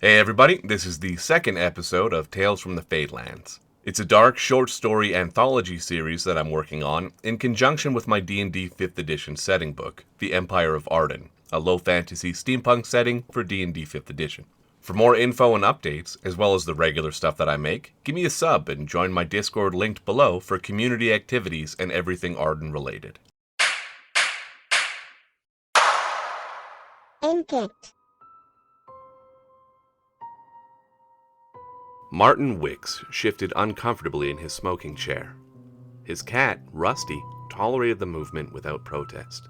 Hey everybody, this is the second episode of Tales from the Fadelands. It's a dark short story anthology series that I'm working on in conjunction with my D&D 5th edition setting book, The Empire of Arden, a low fantasy steampunk setting for D&D 5th edition. For more info and updates, as well as the regular stuff that I make, give me a sub and join my Discord linked below for community activities and everything Arden related. Impact. Martin Wicks shifted uncomfortably in his smoking chair. His cat, Rusty, tolerated the movement without protest.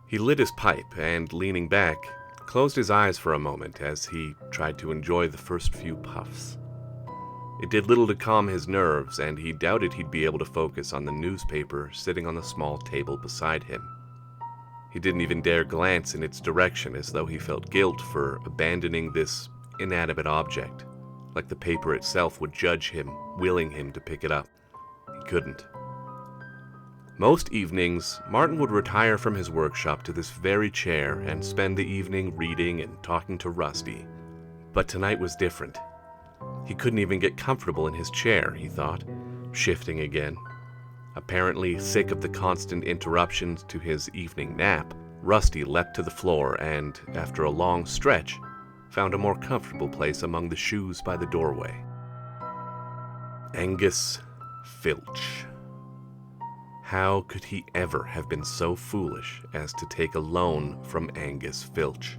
He lit his pipe and, leaning back, closed his eyes for a moment as he tried to enjoy the first few puffs. It did little to calm his nerves, and he doubted he'd be able to focus on the newspaper sitting on the small table beside him. He didn't even dare glance in its direction, as though he felt guilt for abandoning this inanimate object. Like the paper itself would judge him, willing him to pick it up. He couldn't. Most evenings, Martin would retire from his workshop to this very chair and spend the evening reading and talking to Rusty. But tonight was different. He couldn't even get comfortable in his chair, he thought, shifting again. Apparently sick of the constant interruptions to his evening nap, Rusty leapt to the floor and, after a long stretch, found a more comfortable place among the shoes by the doorway. Angus Filch. How could he ever have been so foolish as to take a loan from Angus Filch?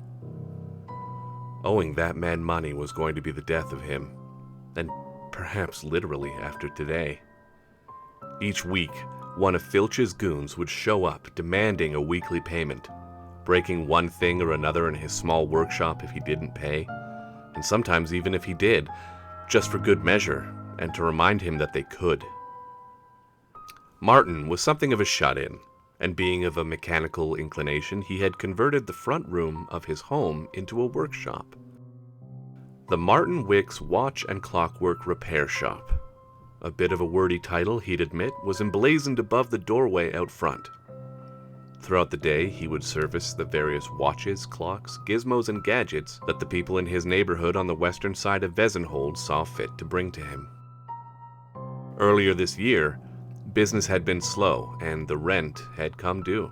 Owing that man money was going to be the death of him, and perhaps literally after today. Each week, one of Filch's goons would show up demanding a weekly payment, breaking one thing or another in his small workshop if he didn't pay, and sometimes even if he did, just for good measure, and to remind him that they could. Martin was something of a shut-in, and being of a mechanical inclination, he had converted the front room of his home into a workshop. The Martin Wicks Watch and Clockwork Repair Shop. A bit of a wordy title, he'd admit, was emblazoned above the doorway out front. Throughout the day, he would service the various watches, clocks, gizmos, and gadgets that the people in his neighborhood on the western side of Vezenhold saw fit to bring to him. Earlier this year, business had been slow, and the rent had come due.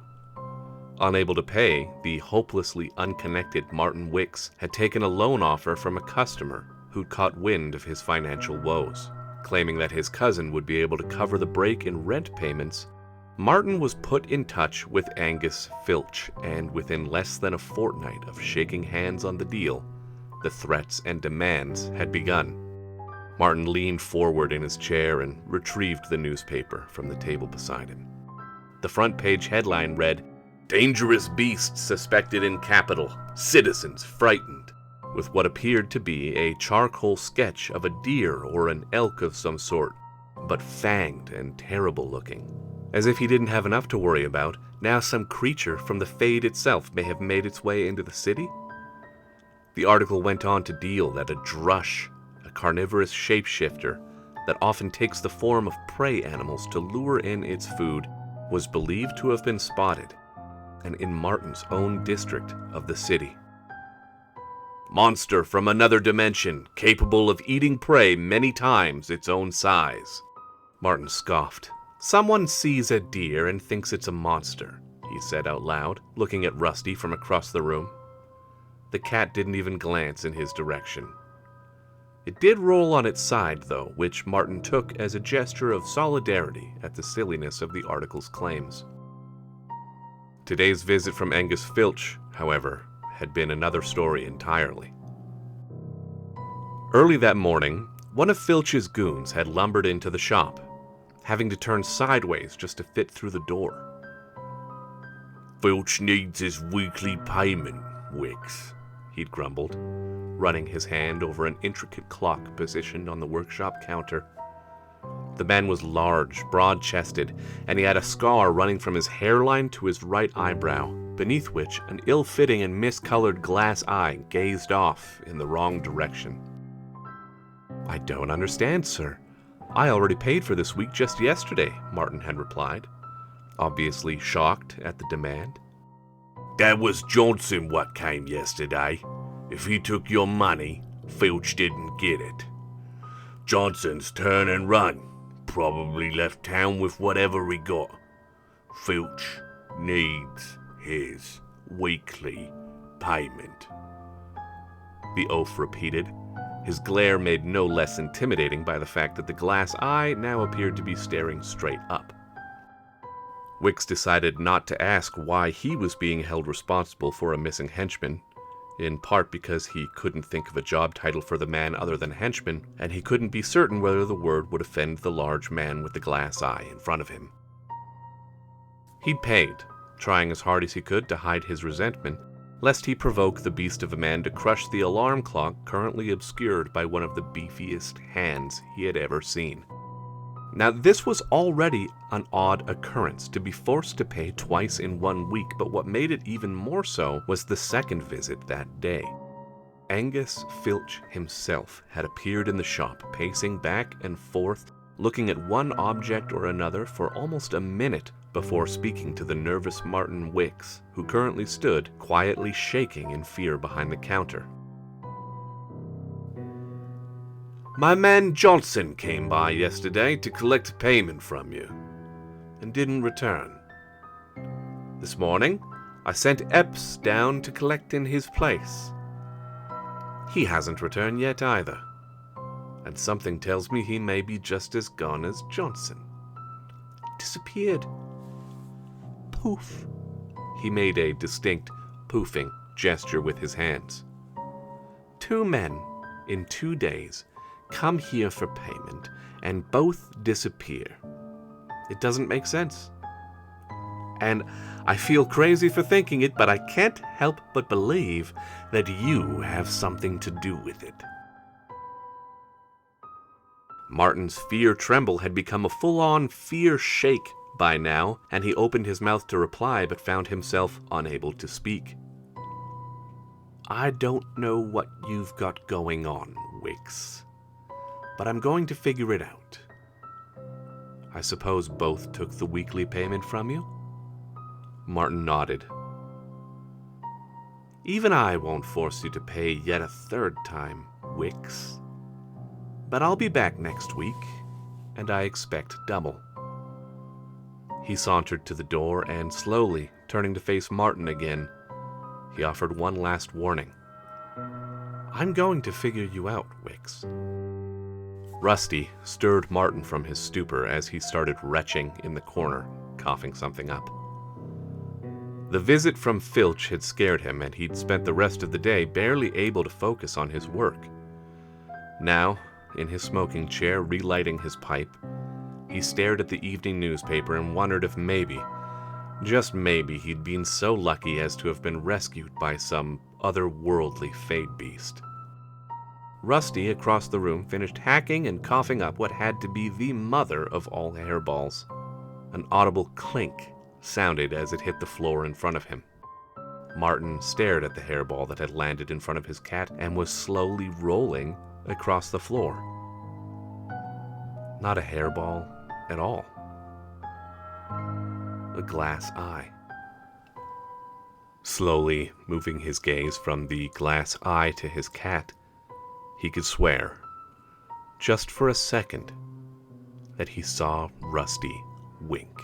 Unable to pay, the hopelessly unconnected Martin Wicks had taken a loan offer from a customer who'd caught wind of his financial woes. Claiming that his cousin would be able to cover the break in rent payments, Martin was put in touch with Angus Filch, and within less than a fortnight of shaking hands on the deal, the threats and demands had begun. Martin leaned forward in his chair and retrieved the newspaper from the table beside him. The front page headline read, "Dangerous Beast Suspected in Capital, Citizens Frightened," with what appeared to be a charcoal sketch of a deer or an elk of some sort, but fanged and terrible looking. As if he didn't have enough to worry about, now some creature from the Fade itself may have made its way into the city? The article went on to deal that a Drush, a carnivorous shapeshifter that often takes the form of prey animals to lure in its food, was believed to have been spotted, and in Martin's own district of the city. Monster from another dimension, capable of eating prey many times its own size. Martin scoffed. Someone sees a deer and thinks it's a monster, he said out loud, looking at Rusty from across the room. The cat didn't even glance in his direction. It did roll on its side, though, which Martin took as a gesture of solidarity at the silliness of the article's claims. Today's visit from Angus Filch, however, had been another story entirely. Early that morning, one of Filch's goons had lumbered into the shop, having to turn sideways just to fit through the door. "Filch needs his weekly payment, Wicks," he'd grumbled, running his hand over an intricate clock positioned on the workshop counter. The man was large, broad-chested, and he had a scar running from his hairline to his right eyebrow, beneath which an ill-fitting and miscolored glass eye gazed off in the wrong direction. "I don't understand, sir. I already paid for this week just yesterday," Martin had replied, obviously shocked at the demand. "That was Johnson what came yesterday. If he took your money, Filch didn't get it. Johnson's turn and run. Probably left town with whatever he got. Filch needs his weekly payment. The oaf repeated, his glare made no less intimidating by the fact that the glass eye now appeared to be staring straight up. Wicks decided not to ask why he was being held responsible for a missing henchman, in part because he couldn't think of a job title for the man other than henchman, and he couldn't be certain whether the word would offend the large man with the glass eye in front of him. He'd paid, trying as hard as he could to hide his resentment, lest he provoke the beast of a man to crush the alarm clock currently obscured by one of the beefiest hands he had ever seen. Now, this was already an odd occurrence, to be forced to pay twice in 1 week, but what made it even more so was the second visit that day. Angus Filch himself had appeared in the shop, pacing back and forth, looking at one object or another for almost a minute before speaking to the nervous Martin Wicks, who currently stood quietly shaking in fear behind the counter. My man Johnson came by yesterday to collect payment from you, and didn't return. This morning, I sent Epps down to collect in his place. He hasn't returned yet either, and something tells me he may be just as gone as Johnson. Disappeared. Poof. He made a distinct poofing gesture with his hands. 2 men, in 2 days, come here for payment, and both disappear. It doesn't make sense. And I feel crazy for thinking it, but I can't help but believe that you have something to do with it. Martin's fear tremble had become a full-on fear shake by now, and he opened his mouth to reply, but found himself unable to speak. I don't know what you've got going on, Wicks, but I'm going to figure it out. I suppose both took the weekly payment from you? Martin nodded. Even I won't force you to pay yet a 3rd time, Wicks. But I'll be back next week, and I expect double. He sauntered to the door and, slowly turning to face Martin again, he offered one last warning. I'm going to figure you out, Wicks. Rusty stirred Martin from his stupor as he started retching in the corner, coughing something up. The visit from Filch had scared him, and he'd spent the rest of the day barely able to focus on his work. Now, in his smoking chair, relighting his pipe, he stared at the evening newspaper and wondered if maybe, just maybe, he'd been so lucky as to have been rescued by some otherworldly fade beast. Rusty, across the room, finished hacking and coughing up what had to be the mother of all hairballs. An audible clink sounded as it hit the floor in front of him. Martin stared at the hairball that had landed in front of his cat and was slowly rolling across the floor. Not a hairball at all. A glass eye. Slowly moving his gaze from the glass eye to his cat, he could swear, just for a second, that he saw Rusty wink.